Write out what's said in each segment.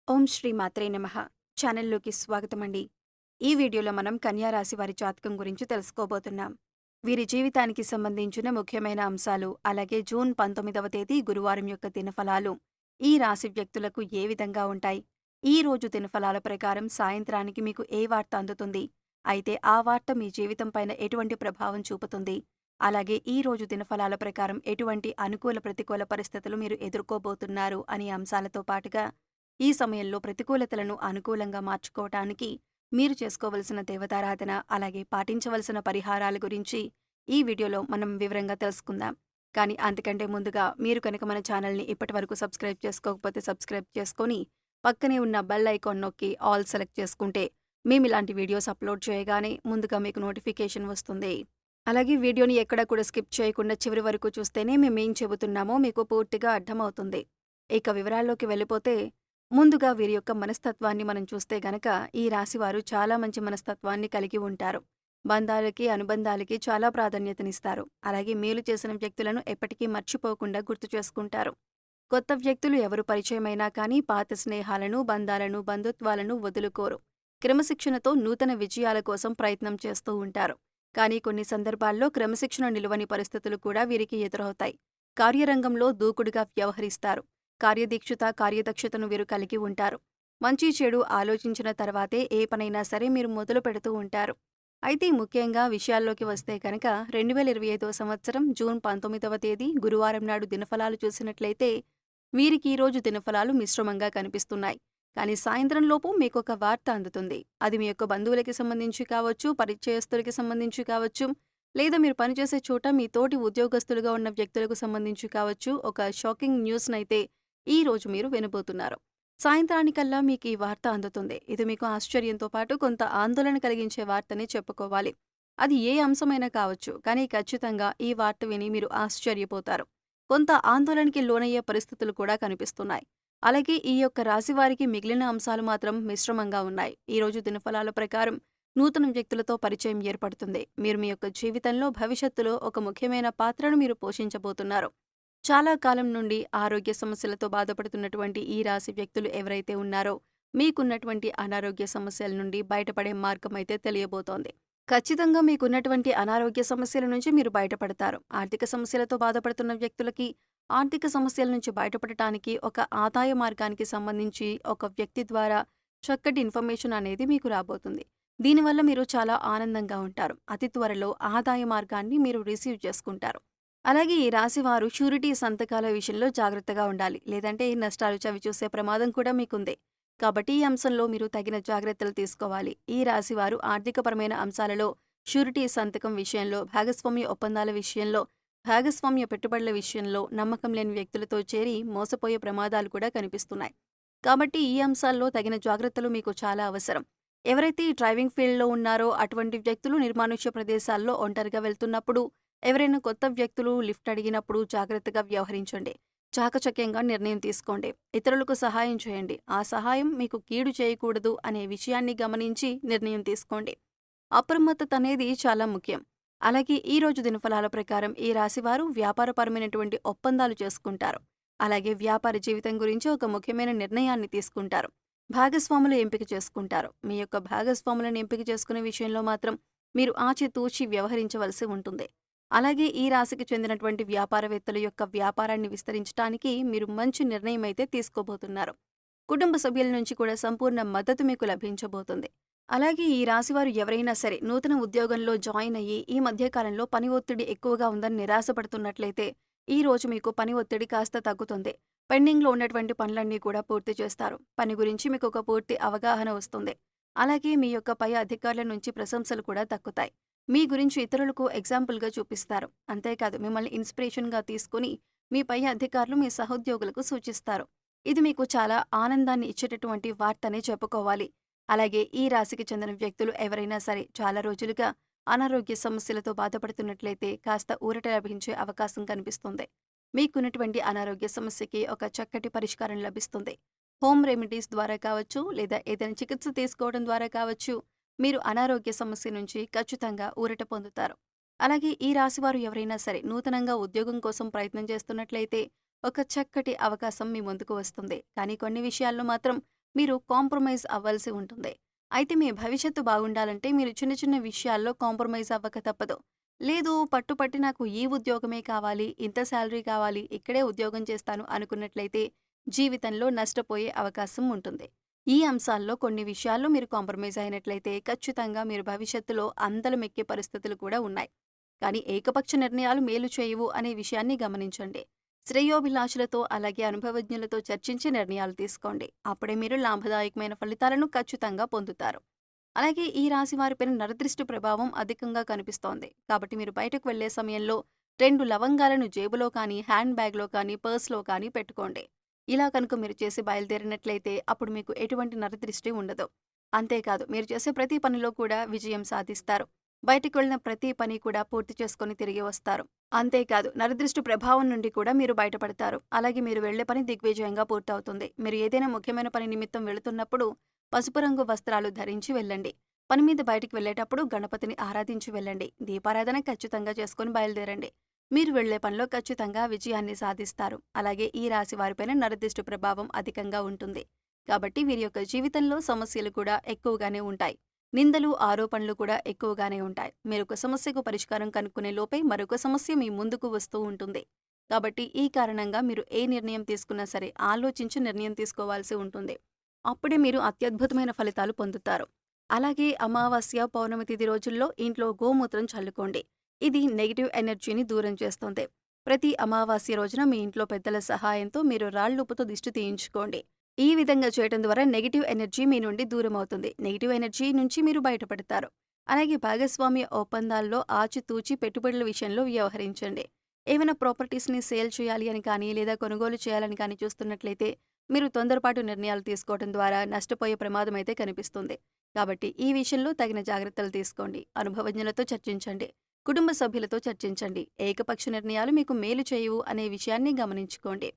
ఓం శ్రీ మాత్రే నమః. ఛానల్లోకి స్వాగతమండి. ఈ వీడియోలో మనం కన్యా రాశి వారి జాతకం గురించి తెలుసుకోబోతున్నాం. వీరి జీవితానికి సంబంధించిన ముఖ్యమైన అంశాలు, అలాగే జూన్ 19వ తేదీ గురువారం యొక్క దినఫలాలు, ఈ రాశి వ్యక్తులకు ఏ విధంగా ఉంటాయి? ఈ రోజు దినఫలాల ప్రకారం సాయంత్రానికి మీకు ఏ వార్త అందుతుంది? అయితే ఆ వార్త మీ జీవితం పైన ఎటువంటి ప్రభావం చూపుతుంది? అలాగే ఈ రోజు దినఫలాల ప్రకారం ఎటువంటి అనుకూల ప్రతికూల పరిస్థితులు మీరు ఎదుర్కోబోతున్నారు అనే అంశాలతో పాటుగా ఈ సమయంలో ప్రతికూలతలను అనుకూలంగా మార్చుకోవటానికి మీరు చేసుకోవలసిన దేవతారాధన, అలాగే పాటించవలసిన పరిహారాల గురించి ఈ వీడియోలో మనం వివరంగా తెలుసుకుందాం. కానీ అంతకంటే ముందుగా మీరు కనుక మన ఛానల్ని ఇప్పటివరకు సబ్స్క్రైబ్ చేసుకోకపోతే సబ్స్క్రైబ్ చేసుకొని పక్కనే ఉన్న బెల్ ఐకాన్ నొక్కి ఆల్ సెలెక్ట్ చేసుకుంటే మేము ఇలాంటి వీడియోస్ అప్లోడ్ చేయగానే ముందుగా మీకు నోటిఫికేషన్ వస్తుంది. అలాగే వీడియోని ఎక్కడా కూడా స్కిప్ చేయకుండా చివరి వరకు చూస్తేనే మేమేం చెబుతున్నామో మీకు పూర్తిగా అర్థమవుతుంది. ఇక వివరాల్లోకి వెళ్ళిపోతే ముందుగా వీరి యొక్క మనస్తత్వాన్ని మనం చూస్తే గనక ఈ రాశివారు చాలా మంచి మనస్తత్వాన్ని కలిగి ఉంటారు. బంధాలకి, అనుబంధాలకి చాలా ప్రాధాన్యతనిస్తారు. అలాగే మేలు చేసిన వ్యక్తులను ఎప్పటికీ మర్చిపోకుండా గుర్తు చేసుకుంటారు. కొత్త వ్యక్తులు ఎవరు పరిచయమైనా కానీ పాత స్నేహాలను, బంధాలను, బంధుత్వాలను వదులుకోరు. క్రమశిక్షణతో నూతన విజయాల కోసం ప్రయత్నం చేస్తూ ఉంటారు. కానీ కొన్ని సందర్భాల్లో క్రమశిక్షణ నిలువని పరిస్థితులు కూడా వీరికి ఎదురవుతాయి. కార్యరంగంలో దూకుడుగా వ్యవహరిస్తారు. కార్యదక్షతను వీరు కలిగి ఉంటారు. మంచి చెడు ఆలోచించిన తర్వాతే ఏ పనైనా సరే మీరు మొదలు పెడుతూ ఉంటారు. అయితే ముఖ్యంగా విషయాల్లోకి వస్తే కనుక 2025వ సంవత్సరం జూన్ 19వ తేదీ గురువారం నాడు దినఫలాలు చూసినట్లయితే వీరికి ఈ రోజు దినఫలాలు మిశ్రమంగా కనిపిస్తున్నాయి. కానీ సాయంత్రంలోపు మీకొక వార్త అందుతుంది. అది మీ యొక్క బంధువులకి సంబంధించి కావచ్చు, పరిచయస్తులకి సంబంధించి కావచ్చు, లేదా మీరు పనిచేసే చోట మీ తోటి ఉద్యోగస్తులుగా ఉన్న వ్యక్తులకు సంబంధించి కావచ్చు. ఒక షాకింగ్ న్యూస్నైతే ఈ రోజు మీరు వినబోతున్నారు. సాయంత్రానికల్లా మీకు ఈ వార్త అందుతుంది. ఇది మీకు ఆశ్చర్యంతో పాటు కొంత ఆందోళన కలిగించే వార్తనే చెప్పుకోవాలి. అది ఏ అంశమైనా కావచ్చు, కానీ ఖచ్చితంగా ఈ వార్త విని మీరు ఆశ్చర్యపోతారు. కొంత ఆందోళనకి లోనయ్యే పరిస్థితులు కూడా కనిపిస్తున్నాయి. అలాగే ఈ యొక్క రాశి వారికి మిగిలిన అంశాలు మాత్రం మిశ్రమంగా ఉన్నాయి. ఈ రోజు దినఫలాల ప్రకారం నూతన వ్యక్తులతో పరిచయం ఏర్పడుతుంది. మీరు మీ యొక్క జీవితంలో భవిష్యత్తులో ఒక ముఖ్యమైన పాత్రను మీరు పోషించబోతున్నారు. చాలా కాలం నుండి ఆరోగ్య సమస్యలతో బాధపడుతున్నటువంటి ఈ రాశి వ్యక్తులు ఎవరైతే ఉన్నారో మీకున్నటువంటి అనారోగ్య సమస్యల నుండి బయటపడే మార్గం అయితే తెలియబోతోంది. ఖచ్చితంగా మీకున్నటువంటి అనారోగ్య సమస్యల నుంచి మీరు బయటపడతారు. ఆర్థిక సమస్యలతో బాధపడుతున్న వ్యక్తులకి ఆర్థిక సమస్యల నుంచి బయటపడటానికి ఒక ఆదాయ మార్గానికి సంబంధించి ఒక వ్యక్తి ద్వారా చక్కటి ఇన్ఫర్మేషన్ అనేది మీకు రాబోతుంది. దీనివల్ల మీరు చాలా ఆనందంగా ఉంటారు. అతి త్వరలో ఆదాయ మార్గాన్ని మీరు రిసీవ్ చేసుకుంటారు. అలాగే ఈ రాశివారు షూరిటీ సంతకాల విషయంలో జాగ్రత్తగా ఉండాలి. లేదంటే నష్టాలు చవిచూసే ప్రమాదం కూడా మీకుంది. కాబట్టి ఈ అంశంలో మీరు తగిన జాగ్రత్తలు తీసుకోవాలి. ఈ రాశివారు ఆర్థికపరమైన అంశాలలో షూరిటీ సంతకం విషయంలో, భాగస్వామ్య ఒప్పందాల విషయంలో, భాగస్వామ్య పెట్టుబడుల విషయంలో నమ్మకం లేని వ్యక్తులతో చేరి మోసపోయే ప్రమాదాలు కూడా కనిపిస్తున్నాయి. కాబట్టి ఈ అంశాల్లో తగిన జాగ్రత్తలు మీకు చాలా అవసరం. ఎవరైతే ఈ డ్రైవింగ్ ఫీల్డ్లో ఉన్నారో అటువంటి వ్యక్తులు నిర్మానుష్య ప్రదేశాల్లో ఒంటరిగా వెళ్తున్నప్పుడు, ఎవరైనా కొత్త వ్యక్తులు లిఫ్ట్ అడిగినప్పుడు జాగ్రత్తగా వ్యవహరించండి. చాకచక్యంగా నిర్ణయం తీసుకోండి. ఇతరులకు సహాయం చేయండి. ఆ సహాయం మీకు కీడు చేయకూడదు అనే విషయాన్ని గమనించి నిర్ణయం తీసుకోండి. అప్రమత్తత అనేది చాలా ముఖ్యం. అలాగే ఈ రోజు దినఫలాల ప్రకారం ఈ రాశివారు వ్యాపారపరమైనటువంటి ఒప్పందాలు చేసుకుంటారు. అలాగే వ్యాపార జీవితం గురించి ఒక ముఖ్యమైన నిర్ణయాన్ని తీసుకుంటారు. భాగస్వాములు ఎంపిక చేసుకుంటారు. మీ యొక్క భాగస్వాములను ఎంపిక చేసుకునే విషయంలో మాత్రం మీరు ఆచితూచి వ్యవహరించవలసి ఉంటుంది. అలాగే ఈ రాశికి చెందినటువంటి వ్యాపారవేత్తల యొక్క వ్యాపారాన్ని విస్తరించడానికి మీరు మంచి నిర్ణయం అయితే తీసుకోబోతున్నారు. కుటుంబ సభ్యుల నుంచి కూడా సంపూర్ణ మద్దతు మీకు లభించబోతుంది. అలాగే ఈ రాశివారు ఎవరైనా సరే నూతన ఉద్యోగంలో జాయిన్ అయ్యి ఈ మధ్యకాలంలో పని ఒత్తిడి ఎక్కువగా ఉందని నిరాశపడుతున్నట్లయితే ఈ రోజు మీకు పని ఒత్తిడి కాస్త తగ్గుతుంది. పెండింగ్లో ఉన్నటువంటి పనులన్నీ కూడా పూర్తి చేస్తారు. పని గురించి మీకు ఒక పూర్తి అవగాహన వస్తుంది. అలాగే మీ యొక్క పై అధికారుల నుంచి ప్రశంసలు కూడా దక్కుతాయి. మీ గురించి ఇతరులకు ఎగ్జాంపుల్గా చూపిస్తారు. అంతేకాదు మిమ్మల్ని ఇన్స్పిరేషన్గా తీసుకుని మీ పై అధికారులు మీ సహోద్యోగులకు సూచిస్తారు. ఇది మీకు చాలా ఆనందాన్ని ఇచ్చేటటువంటి వార్తనే చెప్పుకోవాలి. అలాగే ఈ రాశికి చెందిన వ్యక్తులు ఎవరైనా సరే చాలా రోజులుగా అనారోగ్య సమస్యలతో బాధపడుతున్నట్లయితే కాస్త ఊరట లభించే అవకాశం కనిపిస్తుంది. మీకున్నటువంటి అనారోగ్య సమస్యకి ఒక చక్కటి పరిష్కారం లభిస్తుంది. హోమ్ రెమెడీస్ ద్వారా కావచ్చు, లేదా ఏదైనా చికిత్స తీసుకోవడం ద్వారా కావచ్చు, మీరు అనారోగ్య సమస్య నుంచి ఖచ్చితంగా ఊరట పొందుతారు. అలాగే ఈ రాశివారు ఎవరైనా సరే నూతనంగా ఉద్యోగం కోసం ప్రయత్నం చేస్తున్నట్లయితే ఒక చక్కటి అవకాశం మీ ముందుకు వస్తుంది. కానీ కొన్ని విషయాల్లో మాత్రం మీరు కాంప్రమైజ్ అవ్వాల్సి ఉంటుంది. అయితే మీ భవిష్యత్తు బాగుండాలంటే మీరు చిన్న చిన్న విషయాల్లో కాంప్రమైజ్ అవ్వక తప్పదు. లేదు పట్టుపట్టి నాకు ఈ ఉద్యోగమే కావాలి, ఇంత సాలరీ కావాలి, ఇక్కడే ఉద్యోగం చేస్తాను అనుకున్నట్లయితే జీవితంలో నష్టపోయే అవకాశం ఉంటుంది. ఈ అంశాల్లో కొన్ని విషయాల్లో మీరు కాంప్రమైజ్ అయినట్లయితే ఖచ్చితంగా మీరు భవిష్యత్తులో అందలమెక్కే పరిస్థితులు కూడా ఉన్నాయి. కానీ ఏకపక్ష నిర్ణయాలు మేలు చేయవు అనే విషయాన్ని గమనించండి. శ్రేయోభిలాషులతో అలాగే అనుభవజ్ఞులతో చర్చించి నిర్ణయాలు తీసుకోండి. అప్పుడే మీరు లాభదాయకమైన ఫలితాలను ఖచ్చితంగా పొందుతారు. అలాగే ఈ రాశి వారిపైన నరదృష్టి ప్రభావం అధికంగా కనిపిస్తోంది. కాబట్టి మీరు బయటకు వెళ్లే సమయంలో 2 లవంగాలను జేబులో కానీ, హ్యాండ్ బ్యాగ్‌లో కానీ, పర్స్‌లో కానీ పెట్టుకోండి. ఇలా కనుక మీరు చేసి బయలుదేరినట్లయితే అప్పుడు మీకు ఎటువంటి నరదృష్టి ఉండదు. అంతేకాదు మీరు చేసే ప్రతి పనిలో కూడా విజయం సాధిస్తారు. బయటికి వెళ్ళిన ప్రతి పని కూడా పూర్తి చేసుకొని తిరిగి వస్తారు. అంతేకాదు నరదృష్టి ప్రభావం నుండి కూడా మీరు బయటపడతారు. అలాగే మీరు వెళ్ళే పని దిగ్విజయంగా పూర్తవుతుంది. మీరు ఏదైనా ముఖ్యమైన పని నిమిత్తం వెళుతున్నప్పుడు పసుపు రంగు వస్త్రాలు ధరించి వెళ్ళండి. పని మీద బయటికి వెళ్ళేటప్పుడు గణపతిని ఆరాధించి వెళ్ళండి. దీపారాధన ఖచ్చితంగా చేసుకొని బయలుదేరండి. మీరు వెళ్లే పనిలో ఖచ్చితంగా విజయాన్ని సాధిస్తారు. అలాగే ఈ రాశి వారిపైన నరదృష్టి ప్రభావం అధికంగా ఉంటుంది. కాబట్టి వీరి యొక్క జీవితంలో సమస్యలు కూడా ఎక్కువగానే ఉంటాయి. నిందలు, ఆరోపణలు కూడా ఎక్కువగానే ఉంటాయి. మీరొక సమస్యకు పరిష్కారం కనుక్కునే లోపే మరొక సమస్య మీ ముందుకు వస్తూ ఉంటుంది. కాబట్టి ఈ కారణంగా మీరు ఏ నిర్ణయం తీసుకున్నా సరే ఆలోచించి నిర్ణయం తీసుకోవాల్సి ఉంటుంది. అప్పుడే మీరు అత్యద్భుతమైన ఫలితాలు పొందుతారు. అలాగే అమావాస్య, పౌర్ణమి తిథి రోజుల్లో ఇంట్లో గోమూత్రం చల్లుకోండి. ఇది నెగెటివ్ ఎనర్జీని దూరం చేస్తుంది. ప్రతి అమావాస్య రోజున మీ ఇంట్లో పెద్దల సహాయంతో మీరు రాళ్లుప్పుతో దిష్టి తీయించుకోండి. ఈ విధంగా చేయడం ద్వారా నెగెటివ్ ఎనర్జీ మీ నుండి దూరం అవుతుంది. నెగెటివ్ ఎనర్జీ నుంచి మీరు బయటపడతారు. అలాగే భాగస్వామ్య ఒప్పందాల్లో ఆచితూచి పెట్టుబడుల విషయంలో వ్యవహరించండి. ఏమైనా ప్రాపర్టీస్‌ని సేల్ చేయాలి అని కానీ, లేదా కొనుగోలు చేయాలని కానీ చూస్తున్నట్లయితే మీరు తొందరపాటు నిర్ణయాలు తీసుకోవడం ద్వారా నష్టపోయే ప్రమాదం అయితే కనిపిస్తుంది. కాబట్టి ఈ విషయంలో తగిన జాగ్రత్తలు తీసుకోండి. అనుభవజ్ఞులతో చర్చించండి. కుటుంబ సభ్యులతో చర్చించండి. ఏకపక్ష నిర్ణయాలు మీకు మేలు చేయవు అనే విషయాన్ని గమనించుకోండి.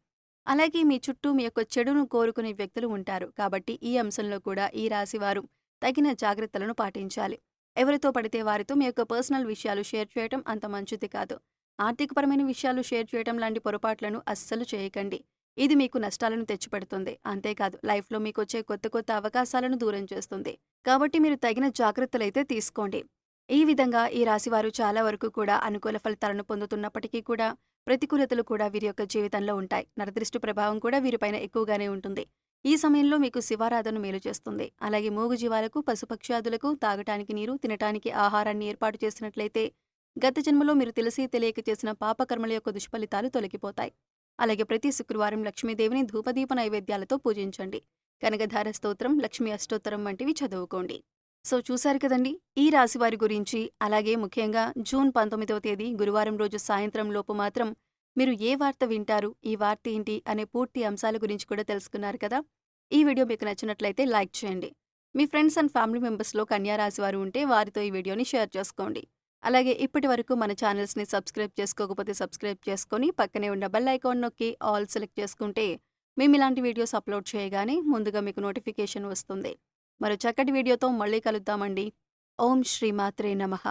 అలాగే మీ చుట్టూ మీ యొక్క చెడును కోరుకునే వ్యక్తులు ఉంటారు. కాబట్టి ఈ అంశంలో కూడా ఈ రాశివారు తగిన జాగ్రత్తలను పాటించాలి. ఎవరితో పడితే వారితో మీ యొక్క పర్సనల్ విషయాలు షేర్ చేయటం అంత మంచిది కాదు. ఆర్థికపరమైన విషయాలు షేర్ చేయటం లాంటి పొరపాట్లను అస్సలు చేయకండి. ఇది మీకు నష్టాలను తెచ్చిపెడుతుంది. అంతేకాదు లైఫ్‌లో మీకొచ్చే కొత్త కొత్త అవకాశాలను దూరం చేస్తుంది. కాబట్టి మీరు తగిన జాగ్రత్తలైతే తీసుకోండి. ఈ విధంగా ఈ రాశివారు చాలా వరకు కూడా అనుకూల ఫలితాలను పొందుతున్నప్పటికీ కూడా ప్రతికూలతలు కూడా వీరి యొక్క జీవితంలో ఉంటాయి. నరదృష్టి ప్రభావం కూడా వీరిపైన ఎక్కువగానే ఉంటుంది. ఈ సమయంలో మీకు శివారాధన మేలు చేస్తుంది. అలాగే మూగజీవాలకు, పశుపక్ష్యాదులకు తాగటానికి నీరు, తినటానికి ఆహారాన్ని ఏర్పాటు చేసినట్లయితే గత జన్మలో మీరు తెలిసి తెలియక చేసిన పాపకర్మల యొక్క దుష్ఫలితాలు తొలగిపోతాయి. అలాగే ప్రతి శుక్రవారం లక్ష్మీదేవిని ధూపదీప నైవేద్యాలతో పూజించండి. కనకధార స్తోత్రం, లక్ష్మీ అష్టోత్తరం వంటివి చదువుకోండి. సో చూశారు కదండి ఈ రాశి వారి గురించి. అలాగే ముఖ్యంగా జూన్ 19వ తేదీ గురువారం రోజు సాయంత్రం లోపు మాత్రం మీరు ఏ వార్త వింటారు, ఈ వార్త ఏంటి అనే పూర్తి అంశాల గురించి కూడా తెలుసుకున్నారు కదా. ఈ వీడియో మీకు నచ్చినట్లయితే లైక్ చేయండి. మీ ఫ్రెండ్స్ అండ్ ఫ్యామిలీ మెంబర్స్లో కన్యా రాశి వారు ఉంటే వారితో ఈ వీడియోని షేర్ చేసుకోండి. అలాగే ఇప్పటి వరకు మన ఛానల్స్ని సబ్స్క్రైబ్ చేసుకోకపోతే సబ్స్క్రైబ్ చేసుకొని పక్కనే ఉన్న బెల్ ఐకాన్ నొక్కి ఆల్ సెలెక్ట్ చేసుకుంటే మేము ఇలాంటి వీడియోస్ అప్లోడ్ చేయగానే ముందుగా మీకు నోటిఫికేషన్ వస్తుంది. మరో చక్కటి వీడియోతో మళ్ళీ కలుద్దామండి. ఓం శ్రీమాత్రే నమః.